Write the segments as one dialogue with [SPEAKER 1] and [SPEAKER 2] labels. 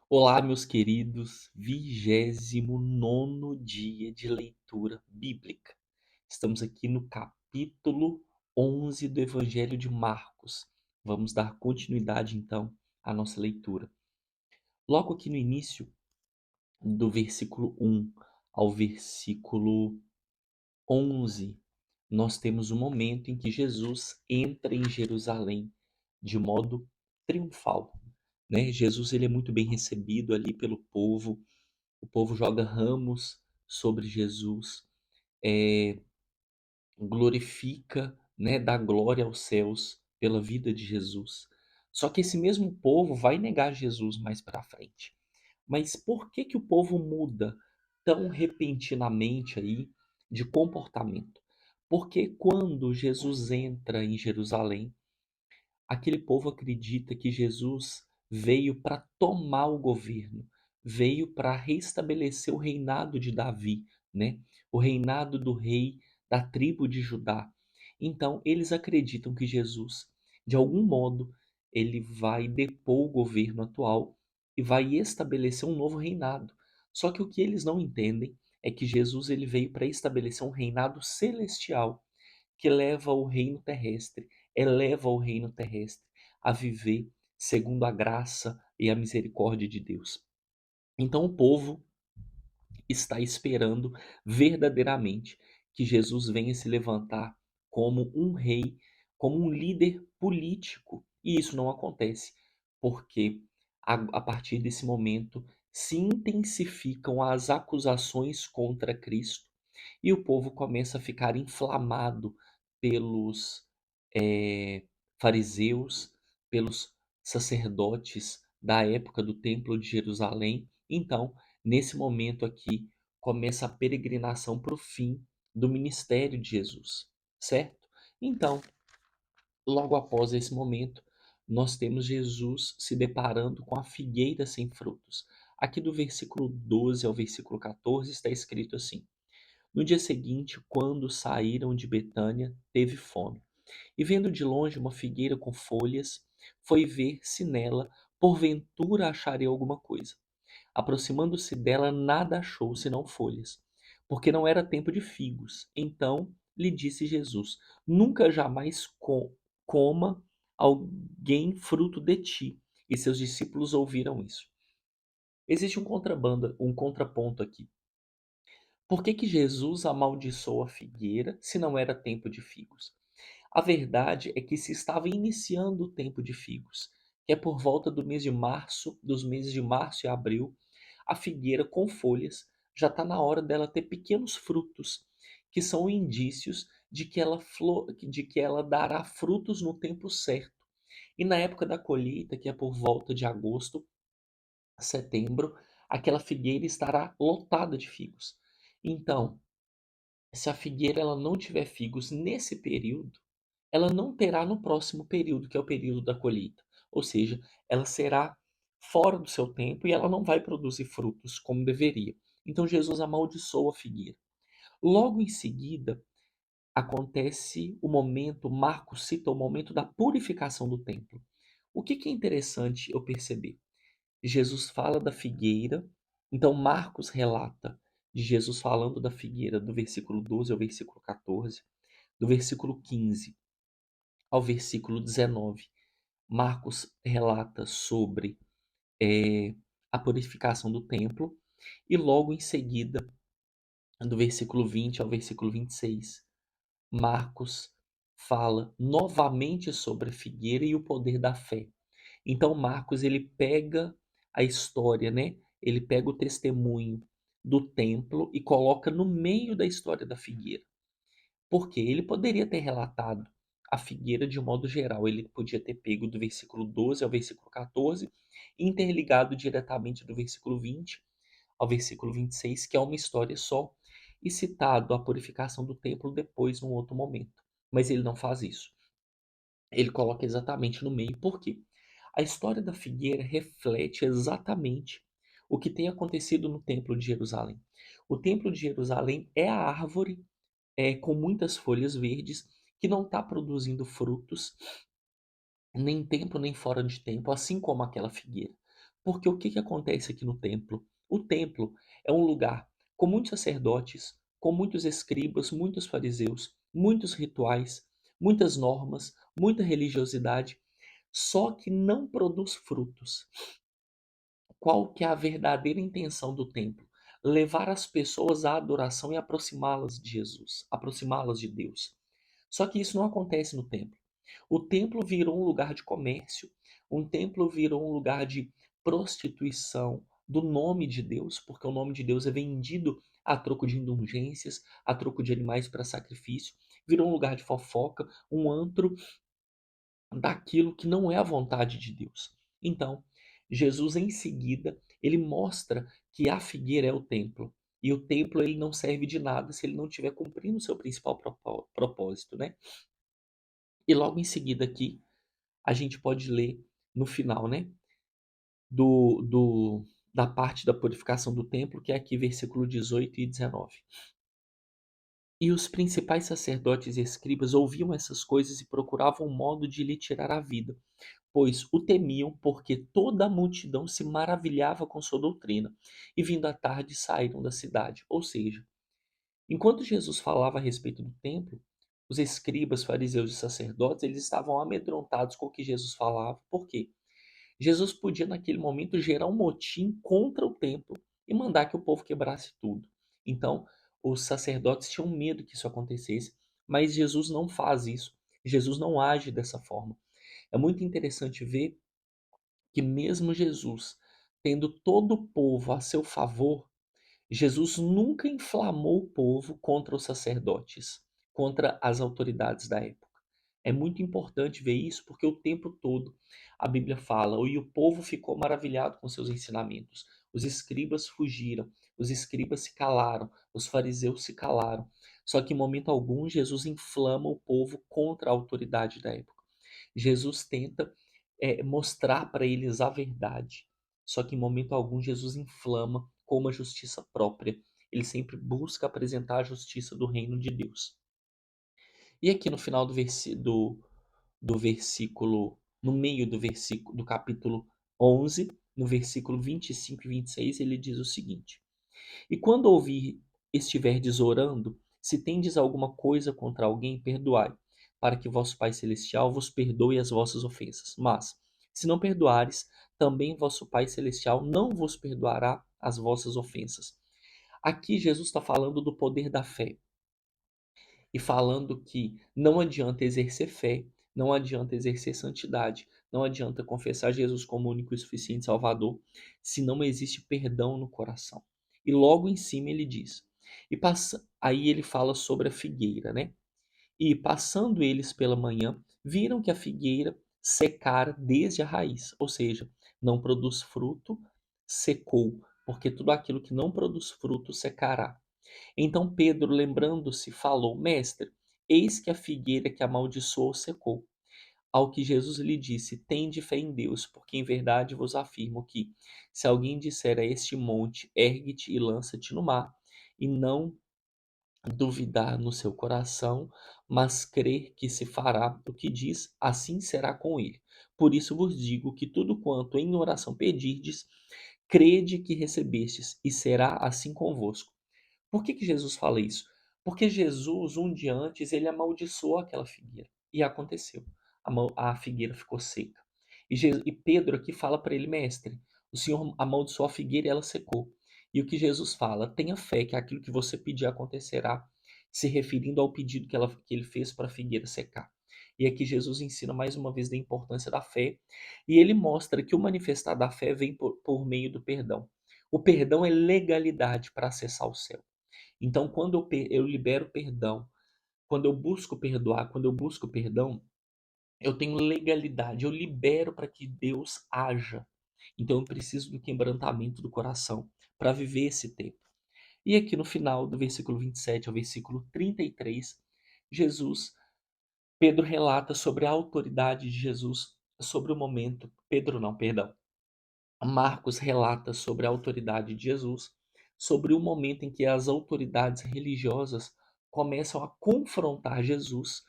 [SPEAKER 1] Olá, meus queridos, 29º dia de leitura bíblica. Estamos aqui no capítulo 11 do Evangelho de Marcos. Vamos dar continuidade, então, à nossa leitura. Logo aqui no início, do versículo 1 ao versículo 11, nós temos um momento em que Jesus entra em Jerusalém de modo triunfal, né? Jesus ele é muito bem recebido ali pelo povo. O povo joga ramos sobre Jesus, glorifica, né, dá glória aos céus pela vida de Jesus. Só que esse mesmo povo vai negar Jesus mais para frente. Mas por que que o povo muda tão repentinamente aí de comportamento? Porque quando Jesus entra em Jerusalém, aquele povo acredita que Jesus veio para tomar o governo, veio para restabelecer o reinado de Davi, né? O reinado do rei da tribo de Judá. Então, eles acreditam que Jesus, de algum modo, ele vai depor o governo atual e vai estabelecer um novo reinado. Só que o que eles não entendem é que Jesus ele veio para estabelecer um reinado celestial que leva o reino terrestre, eleva o reino terrestre a viver segundo a graça e a misericórdia de Deus. Então o povo está esperando verdadeiramente que Jesus venha se levantar como um rei, como um líder político. E isso não acontece, porque a partir desse momento se intensificam as acusações contra Cristo e o povo começa a ficar inflamado pelos fariseus, pelos sacerdotes da época do Templo de Jerusalém. Então, nesse momento aqui, começa a peregrinação para o fim do ministério de Jesus, certo? Então, logo após esse momento, nós temos Jesus se deparando com a figueira sem frutos. Aqui do versículo 12 ao versículo 14 está escrito assim: No dia seguinte, quando saíram de Betânia, teve fome. E vendo de longe uma figueira com folhas, foi ver se nela, porventura, acharia alguma coisa. Aproximando-se dela, nada achou senão folhas, porque não era tempo de figos. Então lhe disse Jesus: Nunca jamais coma alguém fruto de ti. E seus discípulos ouviram isso. Existe um contraponto aqui. Por que que Jesus amaldiçoou a figueira se não era tempo de figos? A verdade é que se estava iniciando o tempo de figos, que é por volta do mês de março, dos meses de março e abril, a figueira com folhas já está na hora dela ter pequenos frutos, que são indícios de que ela dará frutos no tempo certo. E na época da colheita, que é por volta de agosto, setembro, aquela figueira estará lotada de figos. Então, se a figueira ela não tiver figos nesse período, ela não terá no próximo período, que é o período da colheita. Ou seja, ela será fora do seu tempo e ela não vai produzir frutos como deveria. Então Jesus amaldiçoa a figueira. Logo em seguida, acontece o momento, Marcos cita o momento da purificação do templo. O que que é interessante eu perceber? Jesus fala da figueira, então Marcos relata de Jesus falando da figueira do versículo 12 ao versículo 14, do versículo 15 ao versículo 19. Marcos relata sobre a purificação do templo e logo em seguida, do versículo 20 ao versículo 26, Marcos fala novamente sobre a figueira e o poder da fé. Então Marcos ele pega a história, né? Ele pega o testemunho do templo e coloca no meio da história da figueira. Porque ele poderia ter relatado a figueira de um modo geral, ele podia ter pego do versículo 12 ao versículo 14, interligado diretamente do versículo 20 ao versículo 26, que é uma história só, e citado a purificação do templo depois, num outro momento. Mas ele não faz isso. Ele coloca exatamente no meio. Por quê? A história da figueira reflete exatamente o que tem acontecido no Templo de Jerusalém. O Templo de Jerusalém é a árvore com muitas folhas verdes que não está produzindo frutos nem tempo nem fora de tempo, assim como aquela figueira. Porque o que que acontece aqui no templo? O templo é um lugar com muitos sacerdotes, com muitos escribas, muitos fariseus, muitos rituais, muitas normas, muita religiosidade, só que não produz frutos. Qual que é a verdadeira intenção do templo? Levar as pessoas à adoração e aproximá-las de Jesus, aproximá-las de Deus. Só que isso não acontece no templo. O templo virou um lugar de comércio, um templo virou um lugar de prostituição do nome de Deus, porque o nome de Deus é vendido a troco de indulgências, a troco de animais para sacrifício, virou um lugar de fofoca, um antro daquilo que não é a vontade de Deus. Então, Jesus em seguida, ele mostra que a figueira é o templo. E o templo ele não serve de nada se ele não estiver cumprindo o seu principal propósito, né? E logo em seguida aqui, a gente pode ler no final, né? Do, do, da parte da purificação do templo, que é aqui versículo 18 e 19. E os principais sacerdotes e escribas ouviam essas coisas e procuravam um modo de lhe tirar a vida, pois o temiam, porque toda a multidão se maravilhava com sua doutrina. E vindo à tarde saíram da cidade. Ou seja, enquanto Jesus falava a respeito do templo, os escribas, fariseus e sacerdotes, eles estavam amedrontados com o que Jesus falava. Por quê? Jesus podia naquele momento gerar um motim contra o templo e mandar que o povo quebrasse tudo. Então, os sacerdotes tinham medo que isso acontecesse, mas Jesus não faz isso. Jesus não age dessa forma. É muito interessante ver que mesmo Jesus tendo todo o povo a seu favor, Jesus nunca inflamou o povo contra os sacerdotes, contra as autoridades da época. É muito importante ver isso porque o tempo todo a Bíblia fala, e o povo ficou maravilhado com seus ensinamentos. Os escribas fugiram, os escribas se calaram, os fariseus se calaram. Só que em momento algum Jesus inflama o povo contra a autoridade da época. Jesus tenta mostrar para eles a verdade. Só que em momento algum Jesus inflama com uma justiça própria. Ele sempre busca apresentar a justiça do reino de Deus. E aqui no final do versículo, no meio do versículo do capítulo 11, no versículo 25 e 26, ele diz o seguinte: E quando ouvir estiverdes orando, se tendes alguma coisa contra alguém, perdoai, para que vosso Pai Celestial vos perdoe as vossas ofensas. Mas, se não perdoares, também vosso Pai Celestial não vos perdoará as vossas ofensas. Aqui Jesus está falando do poder da fé e falando que não adianta exercer fé, não adianta exercer santidade, não adianta confessar Jesus como único e suficiente Salvador, se não existe perdão no coração. E logo em cima ele diz, aí ele fala sobre a figueira, né? E passando eles pela manhã, viram que a figueira secara desde a raiz, ou seja, não produz fruto, secou, porque tudo aquilo que não produz fruto secará. Então Pedro, lembrando-se, falou: Mestre, eis que a figueira que amaldiçoou secou. Ao que Jesus lhe disse: Tende fé em Deus, porque em verdade vos afirmo que, se alguém disser a este monte, ergue-te e lança-te no mar, e não duvidar no seu coração, mas crer que se fará o que diz, assim será com ele. Por isso vos digo que tudo quanto em oração pedirdes, crede que recebestes, e será assim convosco. Por que que Jesus fala isso? Porque Jesus, um dia antes, ele amaldiçoou aquela figueira. E aconteceu. A figueira ficou seca. E Pedro aqui fala para ele, mestre, o Senhor amaldiçoou a figueira e ela secou. E o que Jesus fala? Tenha fé que aquilo que você pedir acontecerá, se referindo ao pedido que ele fez para a figueira secar. E aqui Jesus ensina mais uma vez da importância da fé. E ele mostra que o manifestar da fé vem por meio do perdão. O perdão é legalidade para acessar o céu. Então, quando eu libero perdão, quando eu busco perdoar, quando eu busco perdão, eu tenho legalidade, eu libero para que Deus haja. Então, eu preciso do quebrantamento do coração para viver esse tempo. E aqui no final do versículo 27 ao versículo 33, Jesus, Pedro relata sobre a autoridade de Jesus sobre o momento. Pedro não, perdão. Marcos relata sobre a autoridade de Jesus, sobre o momento em que as autoridades religiosas começam a confrontar Jesus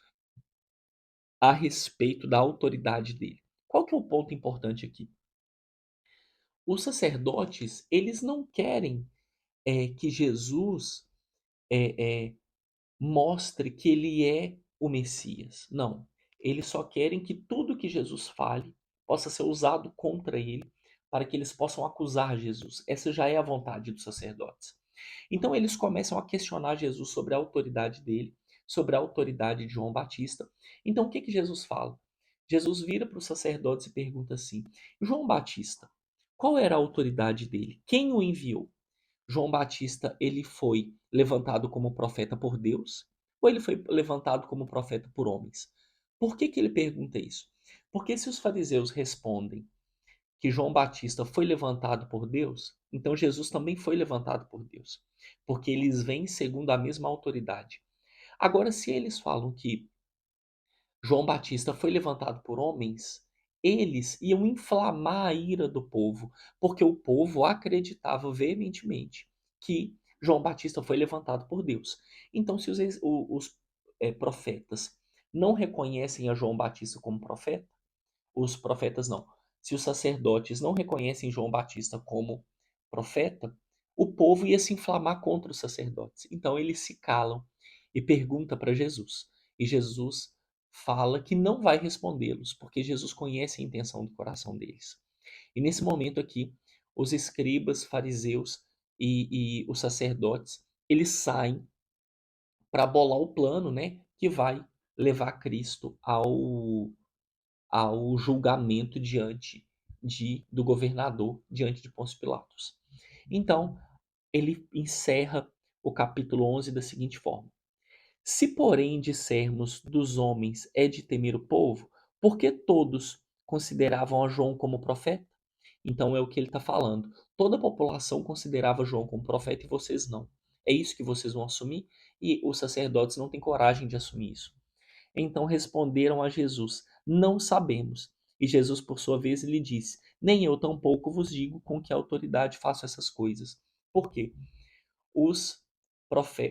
[SPEAKER 1] a respeito da autoridade dele. Qual que é o ponto importante aqui? os sacerdotes, eles não querem que Jesus mostre que ele é o Messias. Não. Eles só querem que tudo que Jesus fale possa ser usado contra ele, para que eles possam acusar Jesus. Essa já é a vontade dos sacerdotes. Então eles começam a questionar Jesus sobre a autoridade dele, sobre a autoridade de João Batista. Então o que que Jesus fala? Jesus vira para os sacerdotes e pergunta assim: João Batista, qual era a autoridade dele? Quem o enviou? João Batista, ele foi levantado como profeta por Deus ou ele foi levantado como profeta por homens? Por que que ele pergunta isso? Porque se os fariseus respondem que João Batista foi levantado por Deus, então Jesus também foi levantado por Deus, porque eles vêm segundo a mesma autoridade. Agora, se eles falam que João Batista foi levantado por homens, eles iam inflamar a ira do povo, porque o povo acreditava veementemente que João Batista foi levantado por Deus. Então, se os profetas não reconhecem a João Batista como profeta, os profetas não. Se os sacerdotes não reconhecem João Batista como profeta, o povo ia se inflamar contra os sacerdotes. Então eles se calam e perguntam para Jesus. E Jesus fala que não vai respondê-los, porque Jesus conhece a intenção do coração deles. E nesse momento aqui, os escribas, fariseus e os sacerdotes, eles saem para bolar o plano, né, que vai levar Cristo ao julgamento do governador, diante de Pôncio Pilatos. Então, ele encerra o capítulo 11 da seguinte forma: Se, porém, dissermos dos homens é de temer o povo, porque todos consideravam a João como profeta? Então é o que ele está falando. Toda a população considerava João como profeta e vocês não. É isso que vocês vão assumir? E os sacerdotes não têm coragem de assumir isso. Então responderam a Jesus: Não sabemos. E Jesus, por sua vez, lhe disse: Nem eu tampouco vos digo com que autoridade faço essas coisas. Por quê? Os,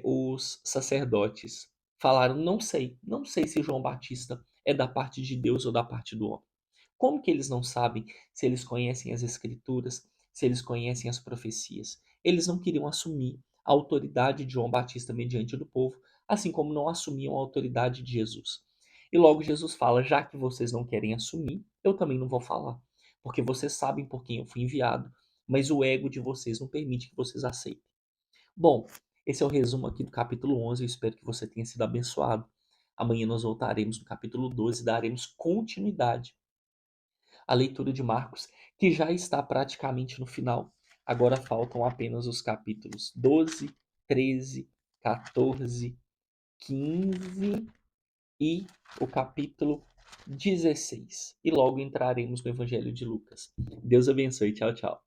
[SPEAKER 1] os sacerdotes falaram: não sei se João Batista é da parte de Deus ou da parte do homem. Como que eles não sabem se eles conhecem as Escrituras, se eles conhecem as profecias? Eles não queriam assumir a autoridade de João Batista mediante do povo, assim como não assumiam a autoridade de Jesus. E logo Jesus fala: já que vocês não querem assumir, eu também não vou falar, porque vocês sabem por quem eu fui enviado, mas o ego de vocês não permite que vocês aceitem. Bom, esse é o resumo aqui do capítulo 11. Eu espero que você tenha sido abençoado. Amanhã nós voltaremos no capítulo 12 e daremos continuidade à leitura de Marcos, que já está praticamente no final. Agora faltam apenas os capítulos 12, 13, 14, 15 e o capítulo 16. E logo entraremos no Evangelho de Lucas. Deus abençoe. Tchau, tchau.